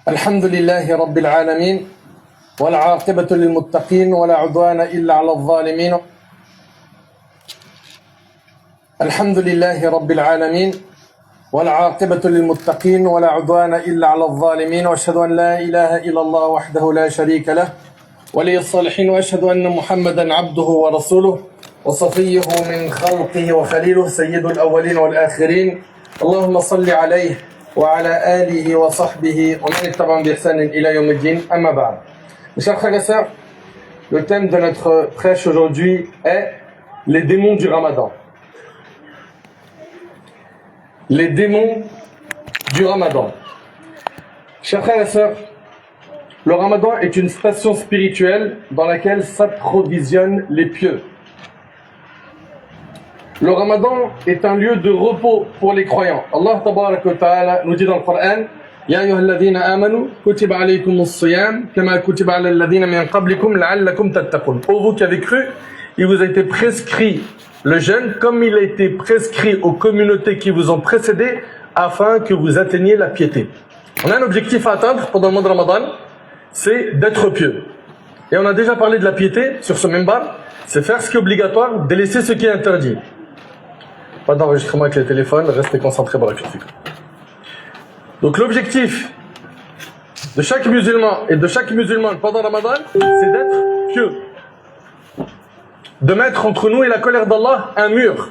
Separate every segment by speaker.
Speaker 1: الحمد لله رب العالمين والعاقبة للمتقين ولا عدوان إلا على الظالمين. الحمد لله رب العالمين والعاقبة للمتقين ولا عدوان إلا على الظالمين، وأشهد أن لا إله إلا الله وحده لا شريك له ولي الصالحين، وأشهد أن محمدا عبده ورسوله وصفيه من خلقه وخليله سيد الأولين والآخرين. اللهم صل عليه وعلى آله وصحبه ومن اتبعهم بإحسان إلى يوم الدين. أما بعد. Mes chers frères et sœurs, le thème de notre prêche aujourd'hui est les démons du Ramadan. Les démons du Ramadan. Chers frères et sœurs, le Ramadan est une station spirituelle dans laquelle s'approvisionnent les pieux. Le Ramadan est un lieu de repos pour les croyants. Allah tabarak wa ta'ala nous dit dans le Coran: Ya ayyuhalladhina amanu kutiba alaykumus siyam kama kutiba alal ladhina min qablikum la'allakum tattaqun. Ô vous qui avez cru, il vous a été prescrit le jeûne comme il a été prescrit aux communautés qui vous ont précédé afin que vous atteigniez la piété. On a un objectif à atteindre pendant le mois de Ramadan, c'est d'être pieux. Et on a déjà parlé de la piété sur ce minbar, c'est faire ce qui est obligatoire, délaisser ce qui est interdit. Pas d'enregistrement avec les téléphones, restez concentrés par la critique. Donc l'objectif de chaque musulman et de chaque musulmane pendant Ramadan, c'est d'être pieux. De mettre entre nous et la colère d'Allah un mur.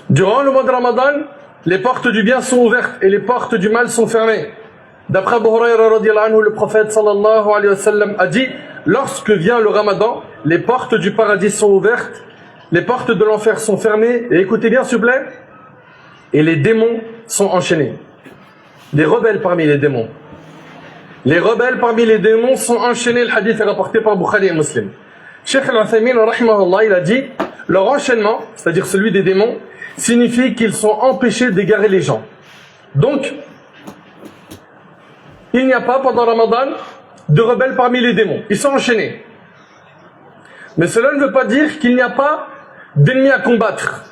Speaker 1: Durant le mois de Ramadan, les portes du bien sont ouvertes et les portes du mal sont fermées. D'après Abu Hurayra radiyallahu anhu, le prophète sallallahu alayhi wa sallam a dit: lorsque vient le Ramadan, les portes du paradis sont ouvertes, les portes de l'enfer sont fermées, et écoutez bien s'il vous plaît, et les démons sont enchaînés. Les rebelles parmi les démons. Les rebelles parmi les démons sont enchaînés. Le hadith est rapporté par Bukhari et Muslim. Cheikh Al-Uthaymin rahimahullah, il a dit: leur enchaînement, c'est-à-dire celui des démons, signifie qu'ils sont empêchés d'égarer les gens. Donc, il n'y a pas pendant Ramadan de rebelles parmi les démons. Ils sont enchaînés. Mais cela ne veut pas dire qu'il n'y a pas d'ennemis à combattre.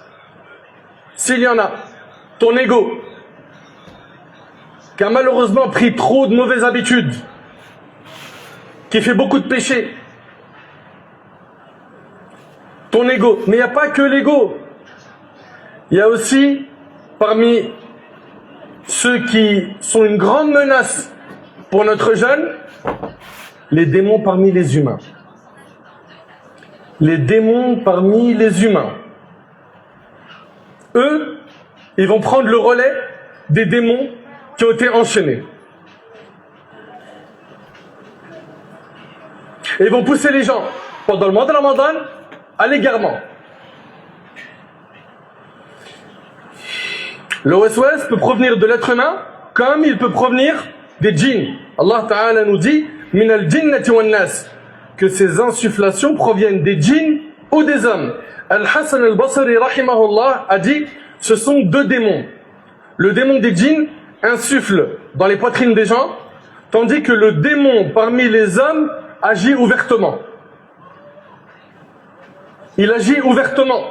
Speaker 1: S'il y en a, ton ego, qui a malheureusement pris trop de mauvaises habitudes, qui fait beaucoup de péchés, ton ego, mais il n'y a pas que l'ego. Il y a aussi, parmi ceux qui sont une grande menace pour notre jeûne, les démons parmi les humains. Les démons parmi les humains. Eux, ils vont prendre le relais des démons qui ont été enchaînés. Et ils vont pousser les gens, pendant le mois de Ramadan, à l'égarement. Le waswas peut provenir de l'être humain, comme il peut provenir des djinns. Allah Ta'ala nous dit: Minal jinnati wan nas, que ces insufflations proviennent des djinns ou des hommes. Al-Hassan al-Basri rahimahullah a dit: ce sont deux démons. Le démon des djinns insuffle dans les poitrines des gens, tandis que le démon parmi les hommes agit ouvertement. Il agit ouvertement.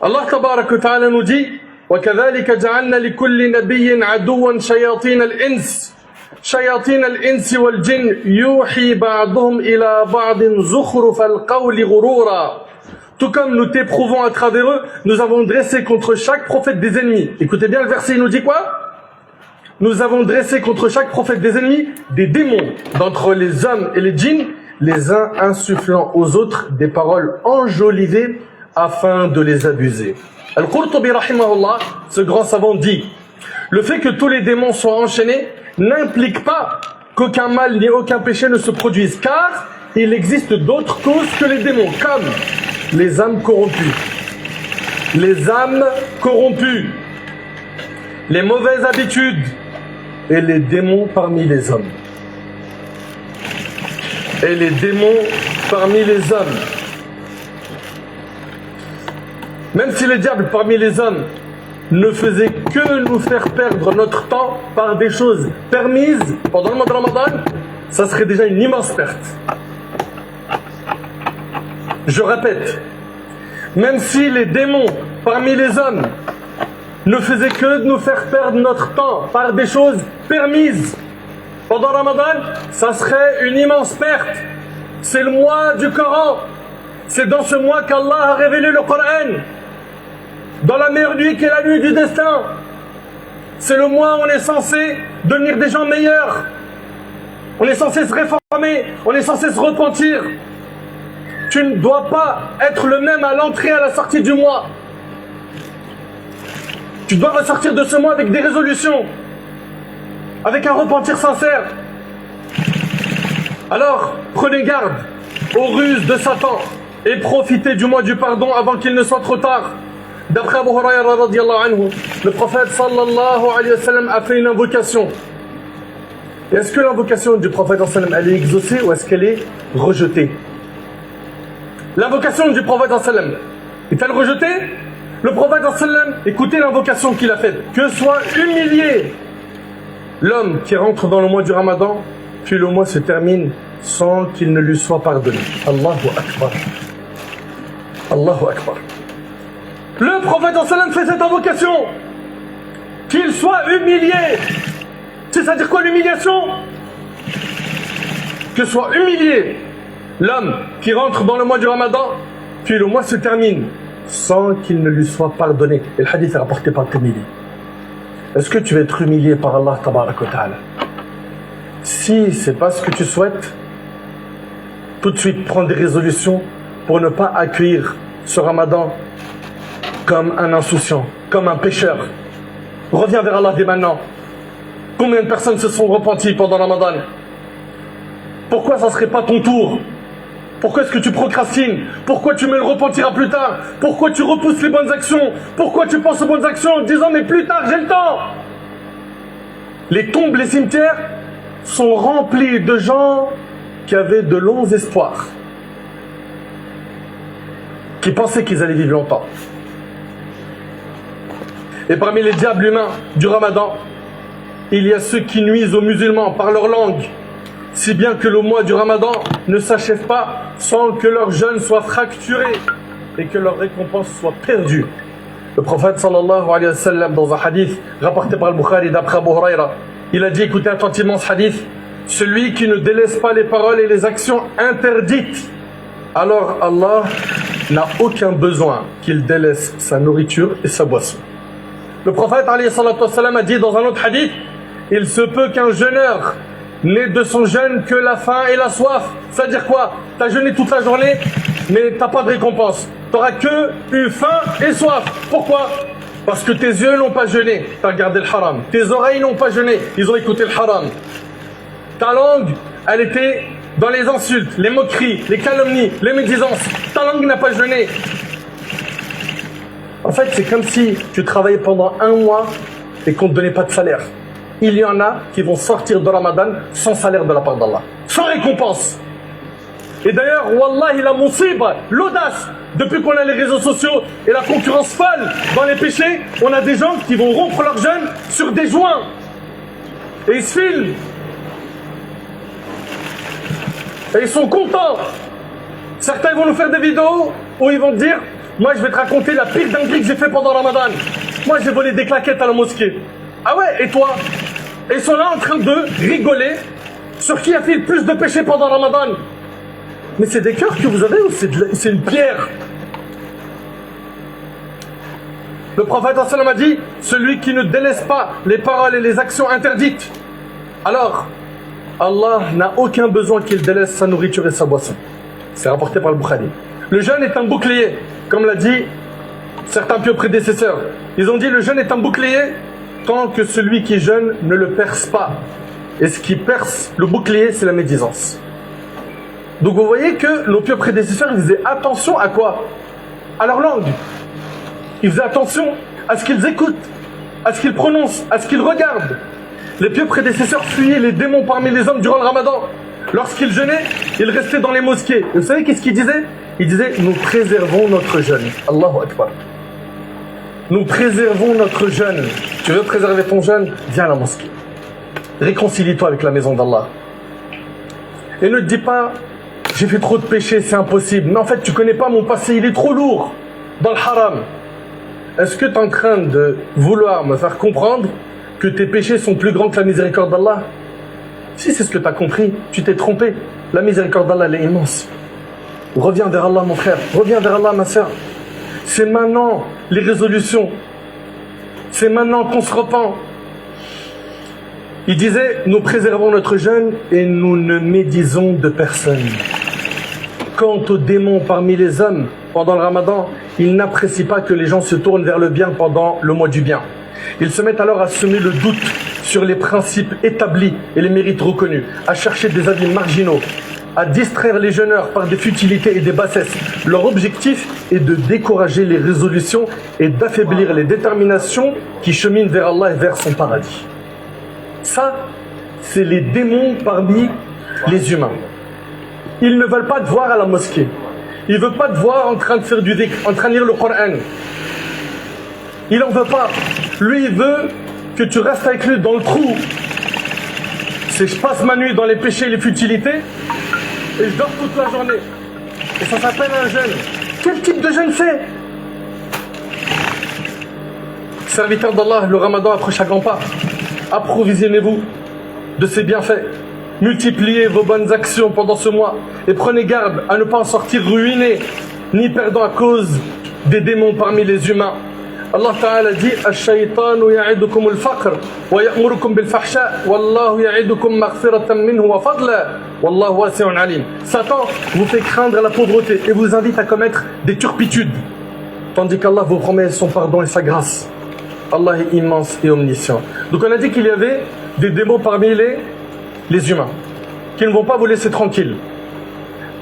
Speaker 1: Allah tabarak wa ta'ala nous dit: وَكَذَلِكَ جَعَلْنَا لِكُلِّ نَبِيٍّ عَدُوًّا شَيَاطِينَ الْإِنسِ شَيَاطِينَ الْإِنسِ وَالْجِنِّ يُوحِي بَعْضُهُمْ إِلَى بَعْضٍ زُخْرُفَ الْقَوْلِ غُرُورًا. Tout comme nous t'éprouvons à travers eux, nous avons dressé contre chaque prophète des ennemis. Écoutez bien le verset, il nous dit quoi? Nous avons dressé contre chaque prophète des ennemis des démons d'entre les hommes et les djinns, les uns insufflant aux autres des paroles enjolivées afin de les abuser. Al-Qurtubi rahimahullah, ce grand savant dit: le fait que tous les démons soient enchaînés n'implique pas qu'aucun mal ni aucun péché ne se produise, car il existe d'autres causes que les démons, comme les âmes corrompues, les mauvaises habitudes et les démons parmi les hommes. Et les démons parmi les hommes. Même si les diables parmi les hommes ne faisaient que nous faire perdre notre temps par des choses permises pendant le mois de Ramadan, ça serait déjà une immense perte. Je répète, même si les démons parmi les hommes ne faisait que de nous faire perdre notre temps par des choses permises. Pendant Ramadan, ça serait une immense perte. C'est le mois du Coran. C'est dans ce mois qu'Allah a révélé le Coran. Dans la meilleure nuit qui est la nuit du destin. C'est le mois où on est censé devenir des gens meilleurs. On est censé se réformer. On est censé se repentir. Tu ne dois pas être le même à l'entrée et à la sortie du mois. Tu dois ressortir de ce mois avec des résolutions. Avec un repentir sincère. Alors, prenez garde aux ruses de Satan et profitez du mois du pardon avant qu'il ne soit trop tard. D'après Abu Hurayra radiyallahu anhu, le prophète sallallahu alayhi wa sallam a fait une invocation. Est-ce que l'invocation du prophète sallallahu alayhi wa sallam elle est exaucée ou est-ce qu'elle est rejetée? L'invocation du prophète sallallahu alayhi wa sallam est-elle rejetée? Le prophète sallallahu alayhi wa sallam, écoutez l'invocation qu'il a faite. Que soit humilié l'homme qui rentre dans le mois du Ramadan, puis le mois se termine sans qu'il ne lui soit pardonné. Allahu Akbar. Allahu Akbar. Le prophète sallallahu alayhi wa sallam fait cette invocation. Qu'il soit humilié. C'est-à-dire quoi l'humiliation? Que soit humilié l'homme qui rentre dans le mois du Ramadan, puis le mois se termine sans qu'il ne lui soit pardonné. Et le hadith est rapporté par Tirmidhi. Est-ce que tu vas être humilié par Allah tabaraka wa ta'ala? Si c'est pas ce que tu souhaites, tout de suite prends des résolutions pour ne pas accueillir ce Ramadan comme un insouciant, comme un pécheur. Reviens vers Allah dès maintenant. Combien de personnes se sont repenties pendant Ramadan? Pourquoi ça ne serait pas ton tour? Pourquoi est-ce que tu procrastines? Pourquoi tu mets le repentiras plus tard? Pourquoi tu repousses les bonnes actions? Pourquoi tu penses aux bonnes actions en disant mais plus tard j'ai le temps? Les tombes, les cimetières sont remplis de gens qui avaient de longs espoirs, qui pensaient qu'ils allaient vivre longtemps. Et parmi les diables humains du Ramadan, il y a ceux qui nuisent aux musulmans par leur langue, si bien que le mois du Ramadan ne s'achève pas sans que leur jeûne soit fracturé et que leur récompense soit perdue. Le prophète sallallahu alayhi wa sallam, dans un hadith rapporté par Al-Bukhari d'après Abu Hurayra, il a dit, écoutez attentivement ce hadith, celui qui ne délaisse pas les paroles et les actions interdites, alors Allah n'a aucun besoin qu'il délaisse sa nourriture et sa boisson. Le prophète alayhi salatu wa sallam a dit dans un autre hadith, il se peut qu'un jeûneur n'ait de son jeûne que la faim et la soif. C'est-à-dire quoi? Tu as jeûné toute la journée, mais tu n'as pas de récompense. Tu n'auras que eu faim et soif. Pourquoi? Parce que tes yeux n'ont pas jeûné, tu as regardé le haram. Tes oreilles n'ont pas jeûné, ils ont écouté le haram. Ta langue, elle était dans les insultes, les moqueries, les calomnies, les médisances. Ta langue n'a pas jeûné. En fait, c'est comme si tu travaillais pendant un mois et qu'on ne te donnait pas de salaire. Il y en a qui vont sortir de Ramadan sans salaire de la part d'Allah, sans récompense. Et d'ailleurs, wallahi la musiba, l'audace, depuis qu'on a les réseaux sociaux et la concurrence folle dans les péchés, on a des gens qui vont rompre leur jeûne sur des joints. Et ils se filment. Et ils sont contents. Certains vont nous faire des vidéos où ils vont te dire, moi je vais te raconter la pire dinguerie que j'ai fait pendant Ramadan. Moi j'ai volé des claquettes à la mosquée. Ah ouais, et toi? Et ils sont là en train de rigoler sur qui a fait le plus de péchés pendant Ramadan. Mais c'est des cœurs que vous avez ou c'est une pierre? Le prophète sallallahu alayhi wa sallam a dit, celui qui ne délaisse pas les paroles et les actions interdites, alors Allah n'a aucun besoin qu'il délaisse sa nourriture et sa boisson. C'est rapporté par le Bukhari. Le jeûne est un bouclier, comme l'a dit certains pieux prédécesseurs. Ils ont dit le jeûne est un bouclier tant que celui qui jeûne ne le perce pas. Et ce qui perce le bouclier, c'est la médisance. Donc vous voyez que nos pieux prédécesseurs, ils faisaient attention à quoi? À leur langue. Ils faisaient attention à ce qu'ils écoutent, à ce qu'ils prononcent, à ce qu'ils regardent. Les pieux prédécesseurs fuyaient les démons parmi les hommes durant le Ramadan. Lorsqu'ils jeûnaient, ils restaient dans les mosquées. Et vous savez qu'est-ce qu'ils disaient? Ils disaient, nous préservons notre jeûne. Allahu Akbar. Nous préservons notre jeûne. Tu veux préserver ton jeûne? Viens à la mosquée. Réconcilie-toi avec la maison d'Allah. Et ne te dis pas, j'ai fait trop de péchés, c'est impossible. Mais en fait, tu connais pas mon passé, il est trop lourd dans le haram. est-ce que tu es en train de vouloir me faire comprendre que tes péchés sont plus grands que la miséricorde d'Allah? Si c'est ce que tu as compris, tu t'es trompé. La miséricorde d'Allah, elle est immense. Reviens vers Allah, mon frère. Reviens vers Allah, ma soeur. C'est maintenant les résolutions. C'est maintenant qu'on se repent. Il disait, nous préservons notre jeûne et nous ne médisons de personne. Quant aux démons parmi les hommes, pendant le ramadan, ils n'apprécient pas que les gens se tournent vers le bien pendant le mois du bien. Ils se mettent alors à semer le doute sur les principes établis et les mérites reconnus, à chercher des avis marginaux, à distraire les jeûneurs par des futilités et des bassesses. Leur objectif est de décourager les résolutions et d'affaiblir les déterminations qui cheminent vers Allah et vers son paradis. Ça, c'est les démons parmi les humains. Ils ne veulent pas te voir à la mosquée. Ils ne veulent pas te voir en train de faire du dhikr, en train de lire le Coran. Il n'en veut pas. Lui, il veut que tu restes avec lui dans le trou. C'est je passe ma nuit dans les péchés et les futilités et je dors toute la journée. Et ça s'appelle un jeûne. Quel type de jeûne c'est? Serviteur d'Allah, le ramadan approche à grands pas. Approvisionnez-vous de ses bienfaits. Multipliez vos bonnes actions pendant ce mois et prenez garde à ne pas en sortir ruiné ni perdant à cause des démons parmi les humains. Allah Ta'ala dit Ash-shaytanu ya'idukum al-faqr wa ya'murukum bil-fahsha wallahu ya'idukum maghfiratan minhu wa fadla wallahu wasi'un alim. Satan vous fait craindre la pauvreté et vous invite à commettre des turpitudes, tandis qu'Allah vous promet son pardon et sa grâce. Allah est immense et omniscient. Donc on a dit qu'il y avait des démons parmi les humains qui ne vont pas vous laisser tranquille.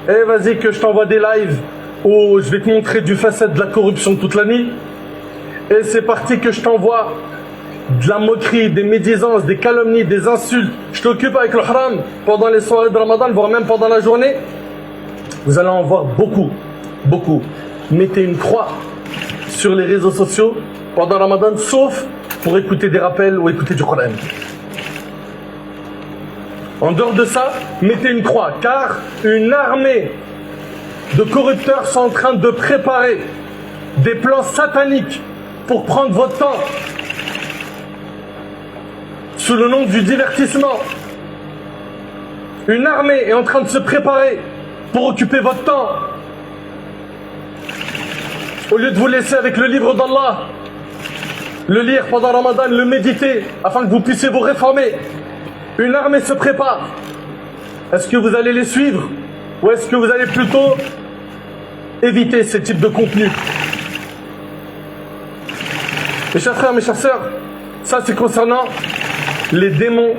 Speaker 1: Eh vas-y que je t'envoie des lives où je vais te montrer du facette de la corruption toute la nuit. Et c'est parti que je t'envoie de la moquerie, des médisances, des calomnies, des insultes. Je t'occupe avec le haram pendant les soirées de Ramadan, voire même pendant la journée. Vous allez en voir beaucoup, beaucoup. Mettez une croix sur les réseaux sociaux pendant Ramadan, sauf pour écouter des rappels ou écouter du Coran. En dehors de ça, mettez une croix, car une armée de corrupteurs sont en train de préparer des plans sataniques pour prendre votre temps sous le nom du divertissement. Une armée est en train de se préparer pour occuper votre temps. Au lieu de vous laisser avec le livre d'Allah, le lire pendant Ramadan, le méditer, afin que vous puissiez vous réformer. Une armée se prépare. Est-ce que vous allez les suivre? Ou est-ce que vous allez plutôt éviter ce type de contenu? Mes chers frères, mes chères sœurs, ça c'est concernant les démons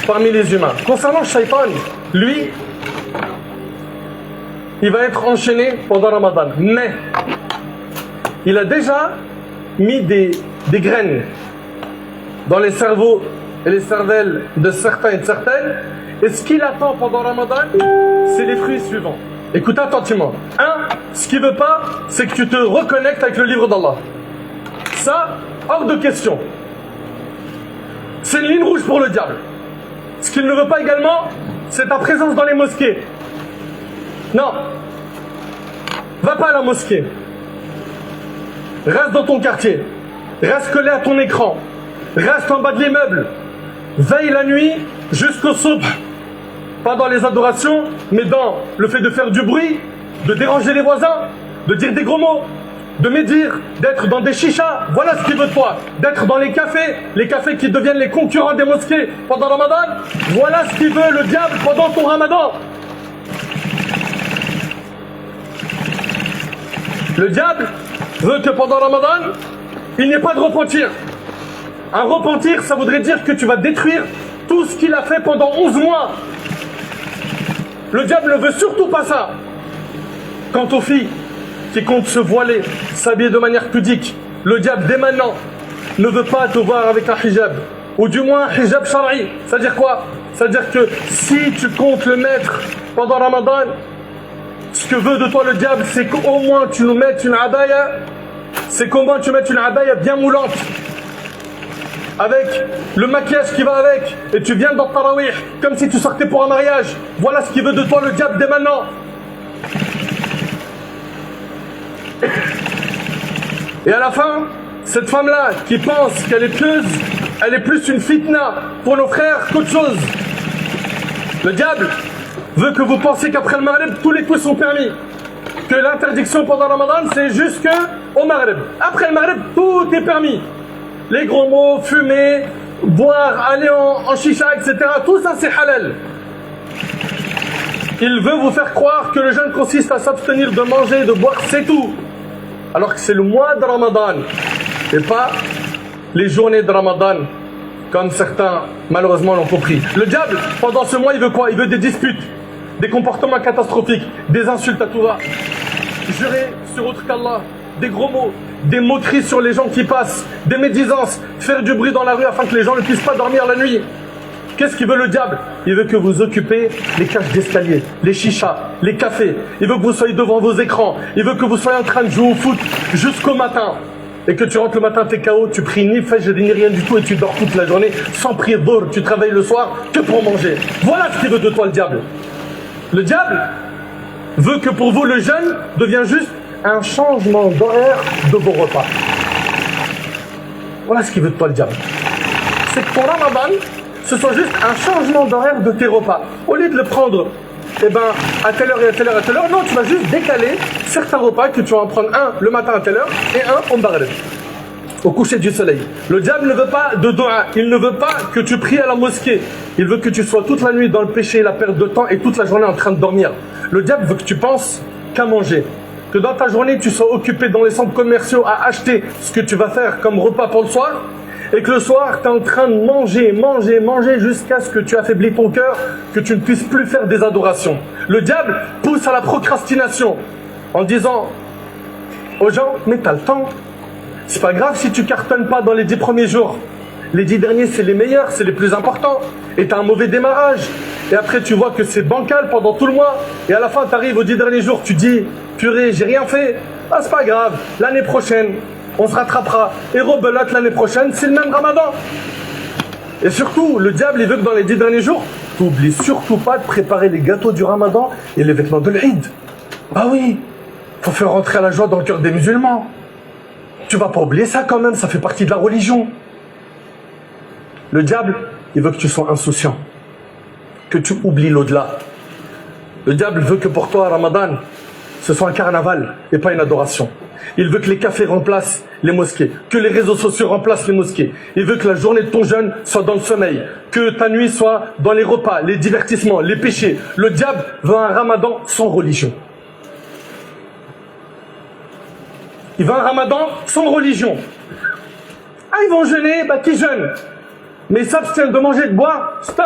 Speaker 1: parmi les humains. Concernant le shaitan, lui, il va être enchaîné pendant Ramadan. Mais il a déjà mis des graines dans les cerveaux et les cervelles de certains et de certaines. Et ce qu'il attend pendant Ramadan, c'est les fruits suivants. Écoute attentivement. Ce qu'il veut pas, c'est que tu te reconnectes avec le livre d'Allah. Ça, hors de question. C'est une ligne rouge pour le diable. Ce qu'il ne veut pas également, c'est ta présence dans les mosquées. Non. Va pas à la mosquée. Reste dans ton quartier. Reste collé à ton écran. Reste en bas de l'immeuble. Veille la nuit jusqu'au soubh. Pas dans les adorations, mais dans le fait de faire du bruit, de déranger les voisins, de dire des gros mots, de médire, d'être dans des chichas. Voilà ce qu'il veut de toi. D'être dans les cafés qui deviennent les concurrents des mosquées pendant Ramadan. Voilà ce qu'il veut le diable pendant ton Ramadan. Le diable veut que pendant Ramadan, il n'y ait pas de repentir. Un repentir, ça voudrait dire que tu vas détruire tout ce qu'il a fait pendant 11 mois. Le diable ne veut surtout pas ça. Quant aux filles qui comptent se voiler, s'habiller de manière pudique, le diable dès maintenant ne veut pas te voir avec un hijab. Ou du moins un hijab shara'i. C'est-à-dire quoi? C'est-à-dire que si tu comptes le mettre pendant Ramadan, ce que veut de toi le diable, c'est qu'au moins tu nous mettes une abaya. C'est qu'au moins tu mettes une abaya bien moulante, avec le maquillage qui va avec, et tu viens dans Tarawih, comme si tu sortais pour un mariage. Voilà ce qu'il veut de toi le diable dès maintenant. Et à la fin, Cette femme-là qui pense qu'elle est pieuse, elle est plus une fitna pour nos frères qu'autre chose. Le diable veut que vous pensiez qu'après le Maghreb, tous les coups sont permis. Que l'interdiction pendant Ramadan, c'est jusque au Maghreb. Après le Maghreb, tout est permis. Les gros mots, fumer, boire, aller en chicha, etc. Tout ça, c'est halal. Il veut vous faire croire que le jeûne consiste à s'abstenir de manger, de boire, c'est tout. Alors que c'est le mois de Ramadan. Et pas les journées de Ramadan, comme certains, malheureusement, l'ont compris. Le diable, pendant ce mois, il veut quoi? Il veut des disputes, des comportements catastrophiques, des insultes à tout va. Jurer sur autre qu'Allah, des gros mots, des moqueries sur les gens qui passent, des médisances, faire du bruit dans la rue afin que les gens ne puissent pas dormir la nuit. Qu'est-ce qu'il veut le diable? Il veut que vous occupez les cages d'escalier, les chichas, les cafés. Il veut que vous soyez devant vos écrans. Il veut que vous soyez en train de jouer au foot jusqu'au matin. Et que tu rentres le matin, t'es KO, tu pries ni fajr ni rien du tout et tu dors toute la journée sans prier d'or. Tu travailles le soir que pour manger. Voilà ce qu'il veut de toi le diable. Le diable veut que pour vous le jeûne devient juste un changement d'horaire de vos repas. Voilà ce qu'il veut de toi le diable. C'est que ton Ramadan, ce soit juste un changement d'horaire de tes repas. Au lieu de le prendre à telle heure et à telle heure et à telle heure, non, tu vas juste décaler certains repas que tu vas en prendre un le matin à telle heure et un au Maghreb, au coucher du soleil. Le diable ne veut pas de dua, il ne veut pas que tu pries à la mosquée. Il veut que tu sois toute la nuit dans le péché, la perte de temps et toute la journée en train de dormir. Le diable veut que tu penses qu'à manger. Que dans ta journée, tu sois occupé dans les centres commerciaux à acheter ce que tu vas faire comme repas pour le soir. Et que le soir, tu es en train de manger jusqu'à ce que tu affaiblis ton cœur, que tu ne puisses plus faire des adorations. Le diable pousse à la procrastination en disant aux gens, mais t'as le temps. C'est pas grave si tu cartonnes pas dans les 10 premiers jours. Les 10 derniers, c'est les meilleurs, c'est les plus importants. Et tu as un mauvais démarrage. Et après, tu vois que c'est bancal pendant tout le mois. Et à la fin, tu arrives aux 10 derniers jours, tu dis, purée, j'ai rien fait. Ah, c'est pas grave, l'année prochaine, on se rattrapera. Et rebelote l'année prochaine, c'est le même Ramadan. Et surtout, le diable, il veut que dans les 10 derniers jours, tu n'oublies surtout pas de préparer les gâteaux du Ramadan et les vêtements de l'Eid. Ah oui, faut faire rentrer la joie dans le cœur des musulmans. Tu vas pas oublier ça quand même, ça fait partie de la religion. Le diable, il veut que tu sois insouciant, que tu oublies l'au-delà. Le diable veut que pour toi, Ramadan, ce soit un carnaval et pas une adoration. Il veut que les cafés remplacent les mosquées, que les réseaux sociaux remplacent les mosquées. Il veut que la journée de ton jeûne soit dans le sommeil, que ta nuit soit dans les repas, les divertissements, les péchés. Le diable veut un Ramadan sans religion. Il veut un Ramadan sans religion. Ah, ils vont jeûner, qui jeûne? Mais ils s'abstiennent de manger et de boire. Stop!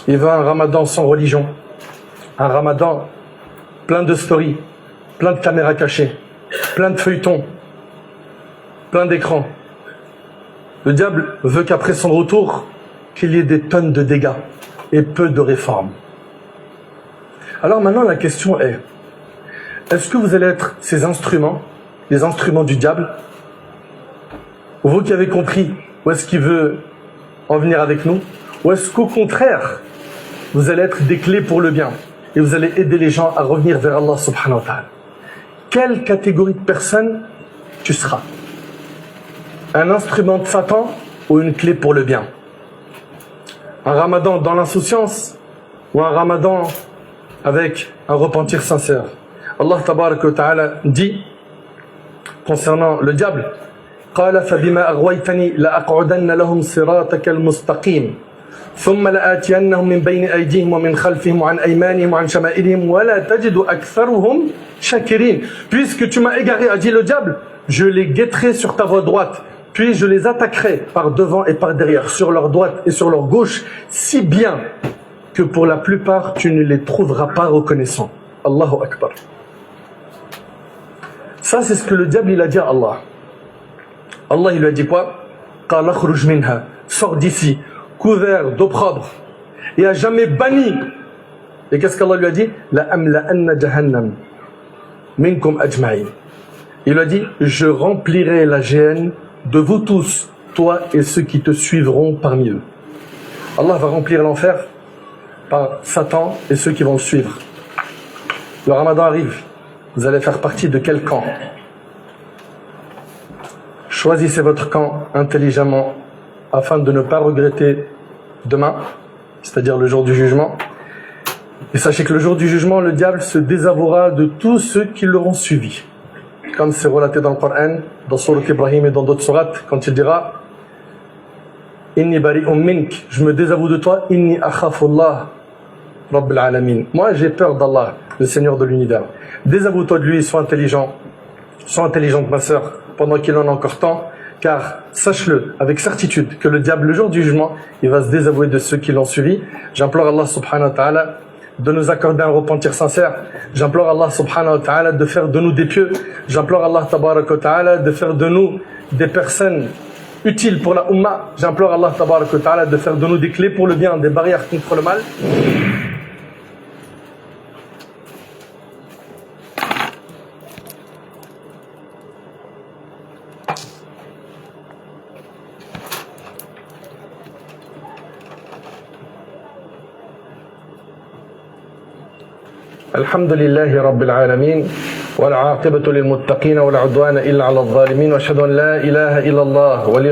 Speaker 1: Il veut un Ramadan sans religion. Un Ramadan plein de stories, plein de caméras cachées, plein de feuilletons, plein d'écrans. Le diable veut qu'après son retour, qu'il y ait des tonnes de dégâts et peu de réformes. Alors maintenant, la question est, est-ce que vous allez être ces instruments, les instruments du diable? Vous qui avez compris où est-ce qu'il veut en venir avec nous? Ou est-ce qu'au contraire, vous allez être des clés pour le bien et vous allez aider les gens à revenir vers Allah subhanahu wa ta'ala? Quelle catégorie de personnes tu seras? Un instrument de Satan ou une clé pour le bien? Un Ramadan dans l'insouciance ou un Ramadan avec un repentir sincère? Allah tabarak wa ta'ala dit concernant le diable, قال فبما أغويتني لأقعدن لهم صراطك المستقيم ثم لآتينهم من بين أيديهم ومن خلفهم وعن أيمانهم وعن شمائلهم ولا تجد أكثرهم شاكرين. Puisque tu m'as égaré, a dit le diable, je les guetterai sur ta voie droite, puis je les attaquerai par devant et par derrière, sur leur droite et sur leur gauche, si bien que pour la plupart tu ne les trouveras pas reconnaissants. Allahu Akbar. Ça c'est ce que le diable il a dit à Allah. Allah il lui a dit quoi? قال اخرج منها, sors d'ici, couvert d'opprobre et à jamais banni. Et qu'est-ce qu'Allah lui a dit? La amla'anna jahannam minkum ajma'in. Il lui a dit, je remplirai la géhenne de vous tous, toi et ceux qui te suivront parmi eux. Allah va remplir l'enfer par Satan et ceux qui vont le suivre. Le Ramadan arrive. Vous allez faire partie de quel camp? Choisissez votre camp intelligemment afin de ne pas regretter demain, c'est-à-dire le jour du jugement. Et sachez que le jour du jugement, le diable se désavouera de tous ceux qui l'auront suivi. Comme c'est relaté dans le Coran, dans Sourate Ibrahim et dans d'autres sourates, quand il dira Inni bari'un mink, je me désavoue de toi, Inni akhafullah Rabbil alamin. Moi j'ai peur d'Allah, le Seigneur de l'univers. Désavoue-toi de lui, sois intelligente ma sœur, pendant qu'il en a encore temps, car sache-le avec certitude que le diable, le jour du jugement, il va se désavouer de ceux qui l'ont suivi. J'implore Allah subhanahu wa ta'ala de nous accorder un repentir sincère. J'implore Allah subhanahu wa ta'ala de faire de nous des pieux. J'implore Allah tabarak wa ta'ala de faire de nous des personnes utiles pour la Ummah. J'implore Allah tabarak wa ta'ala de faire de nous des clés pour le bien, des barrières contre le mal. الحمد لله رب العالمين والعاقبة للمتقين ولا عدوان إلا على الظالمين وأشهد أن لا إله إلا الله ولي